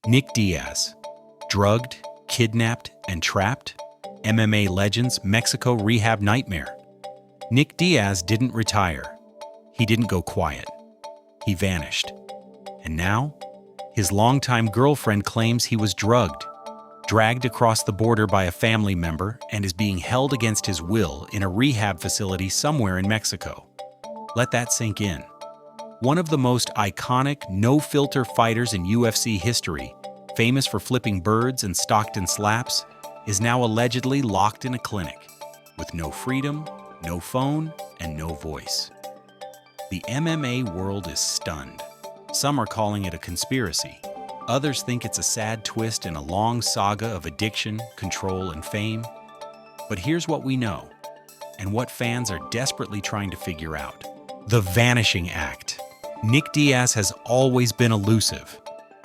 Nick Diaz, drugged, kidnapped, and trapped? MMA Legends Mexico rehab nightmare. Nick Diaz didn't retire. He didn't go quiet. He vanished. And now, his longtime girlfriend claims he was drugged, dragged across the border by a family member, and is being held against his will in a rehab facility somewhere in Mexico. Let that sink in. One of the most iconic, no-filter fighters in UFC history, famous for flipping birds and Stockton slaps, is now allegedly locked in a clinic, with no freedom, no phone, and no voice. The MMA world is stunned. Some are calling it a conspiracy. Others think it's a sad twist in a long saga of addiction, control, and fame. But here's what we know, and what fans are desperately trying to figure out. The Vanishing Act. Nick Diaz has always been elusive.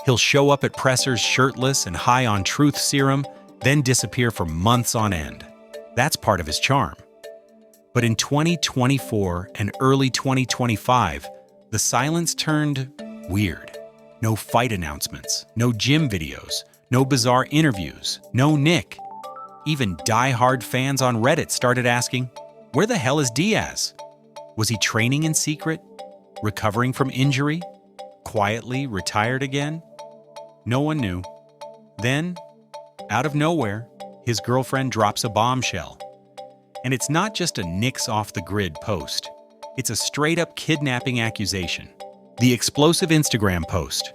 He'll show up at pressers shirtless and high on truth serum, then disappear for months on end. That's part of his charm. But in 2024 and early 2025, the silence turned weird. No fight announcements, no gym videos, no bizarre interviews, no Nick. Even die-hard fans on Reddit started asking, where the hell is Diaz? Was he training in secret? Recovering from injury? Quietly retired again? No one knew. Then, out of nowhere, his girlfriend drops a bombshell. And it's not just a Nick's off-the-grid post. It's a straight-up kidnapping accusation. The explosive Instagram post.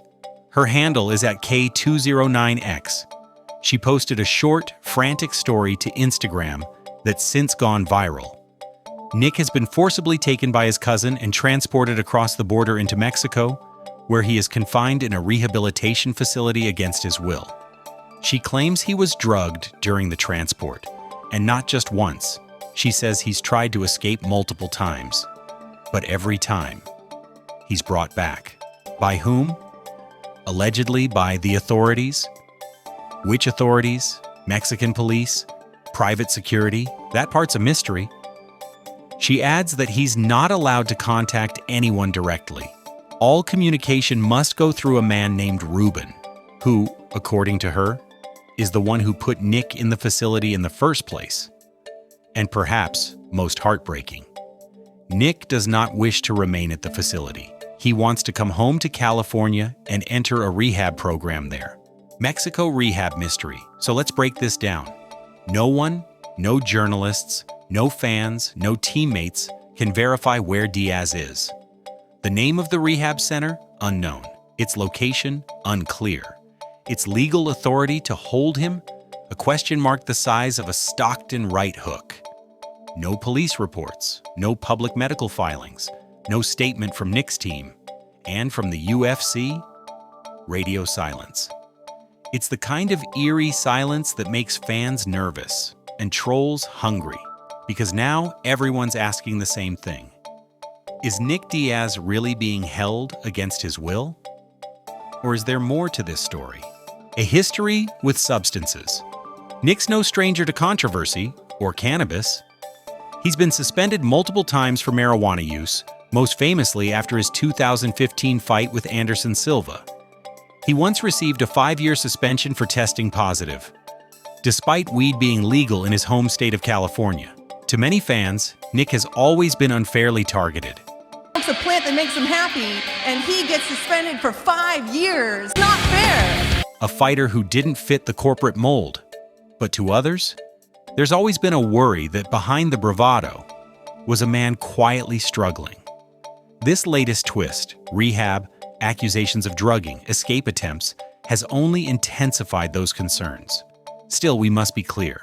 Her handle is at K209X. She posted a short, frantic story to Instagram that's since gone viral. Nick has been forcibly taken by his cousin and transported across the border into Mexico, where he is confined in a rehabilitation facility against his will. She claims he was drugged during the transport, and not just once. She says he's tried to escape multiple times, but every time, he's brought back. By whom? Allegedly by the authorities. Which authorities? Mexican police? Private security? That part's a mystery. She adds that he's not allowed to contact anyone directly. All communication must go through a man named Ruben, who, according to her, is the one who put Nick in the facility in the first place. And perhaps most heartbreaking, Nick does not wish to remain at the facility. He wants to come home to California and enter a rehab program there. Mexico rehab mystery. So let's break this down. No one, no journalists, no fans, no teammates can verify where Diaz is. The name of the rehab center? Unknown. Its location? Unclear. Its legal authority to hold him? A question mark the size of a Stockton right hook. No police reports, no public medical filings, no statement from Nick's team, and from the UFC, radio silence. It's the kind of eerie silence that makes fans nervous and trolls hungry, because now everyone's asking the same thing. Is Nick Diaz really being held against his will? Or is there more to this story? A history with substances. Nick's no stranger to controversy, or cannabis. He's been suspended multiple times for marijuana use, most famously after his 2015 fight with Anderson Silva. He once received a 5-year suspension for testing positive, despite weed being legal in his home state of California. To many fans, Nick has always been unfairly targeted. It's a plant that makes him happy, and he gets suspended for 5 years. Not fair! A fighter who didn't fit the corporate mold. But to others, there's always been a worry that behind the bravado was a man quietly struggling. This latest twist, rehab, accusations of drugging, escape attempts, has only intensified those concerns. Still, we must be clear.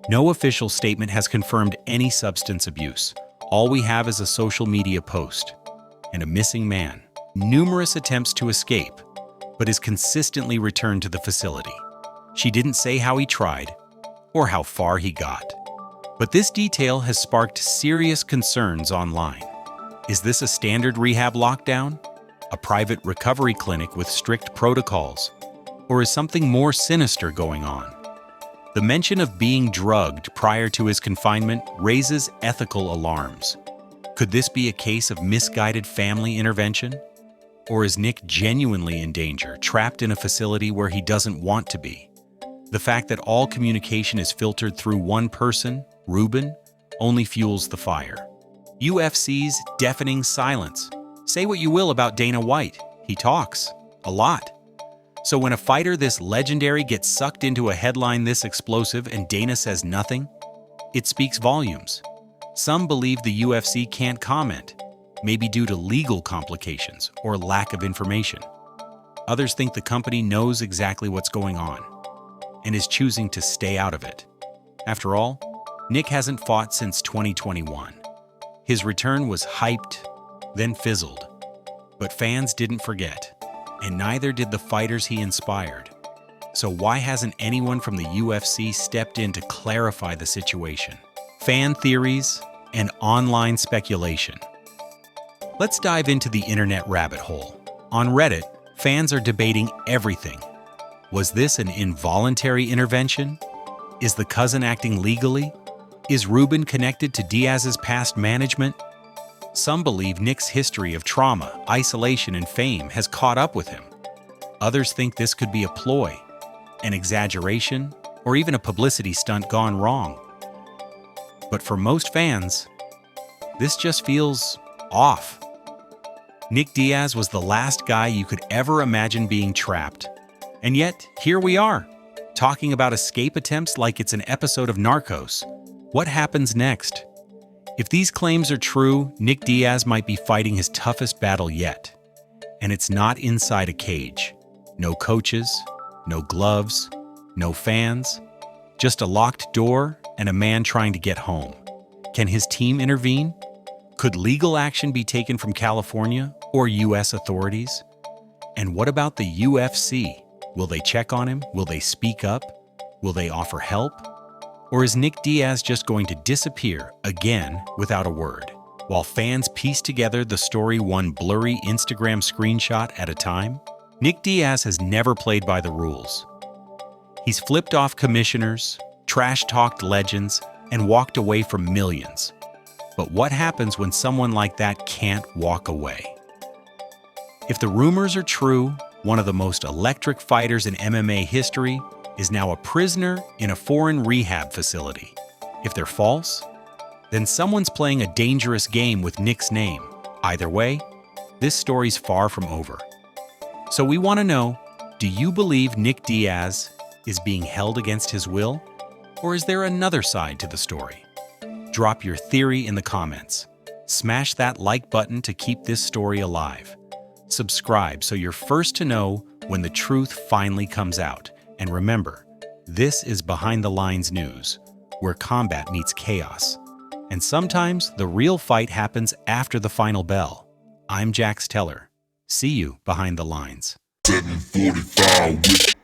No official statement has confirmed any substance abuse. All we have is a social media post and a missing man. Numerous attempts to escape, but is consistently returned to the facility. She didn't say how he tried or how far he got. But this detail has sparked serious concerns online. Is this a standard rehab lockdown? A private recovery clinic with strict protocols? Or is something more sinister going on? The mention of being drugged prior to his confinement raises ethical alarms. Could this be a case of misguided family intervention? Or is Nick genuinely in danger, trapped in a facility where he doesn't want to be? The fact that all communication is filtered through one person, Ruben, only fuels the fire. UFC's deafening silence. Say what you will about Dana White, he talks a lot. So when a fighter this legendary gets sucked into a headline this explosive and Dana says nothing, it speaks volumes. Some believe the UFC can't comment, maybe due to legal complications or lack of information. Others think the company knows exactly what's going on and is choosing to stay out of it. After all, Nick hasn't fought since 2021. His return was hyped, then fizzled. But fans didn't forget, and neither did the fighters he inspired. So why hasn't anyone from the UFC stepped in to clarify the situation? Fan theories and online speculation. Let's dive into the internet rabbit hole. On Reddit, fans are debating everything. Was this an involuntary intervention? Is the cousin acting legally? Is Ruben connected to Diaz's past management? Some believe Nick's history of trauma, isolation, and fame has caught up with him. Others think this could be a ploy, an exaggeration, or even a publicity stunt gone wrong. But for most fans, this just feels off. Nick Diaz was the last guy you could ever imagine being trapped. And yet, here we are, talking about escape attempts like it's an episode of Narcos. What happens next? If these claims are true, Nick Diaz might be fighting his toughest battle yet. And it's not inside a cage. No coaches, no gloves, no fans, just a locked door and a man trying to get home. Can his team intervene? Could legal action be taken from California or U.S. authorities? And what about the UFC? Will they check on him? Will they speak up? Will they offer help? Or is Nick Diaz just going to disappear again without a word, while fans piece together the story one blurry Instagram screenshot at a time? Nick Diaz has never played by the rules. He's flipped off commissioners, trash-talked legends, and walked away from millions. But what happens when someone like that can't walk away? If the rumors are true, one of the most electric fighters in MMA history is now a prisoner in a foreign rehab facility. If they're false, then someone's playing a dangerous game with Nick's name. Either way, this story's far from over. So we want to know, do you believe Nick Diaz is being held against his will? Or is there another side to the story? Drop your theory in the comments. Smash that like button to keep this story alive. Subscribe so you're first to know when the truth finally comes out. And remember, this is Behind the Lines News, where combat meets chaos. And sometimes the real fight happens after the final bell. I'm Jax Teller. See you behind the lines. 745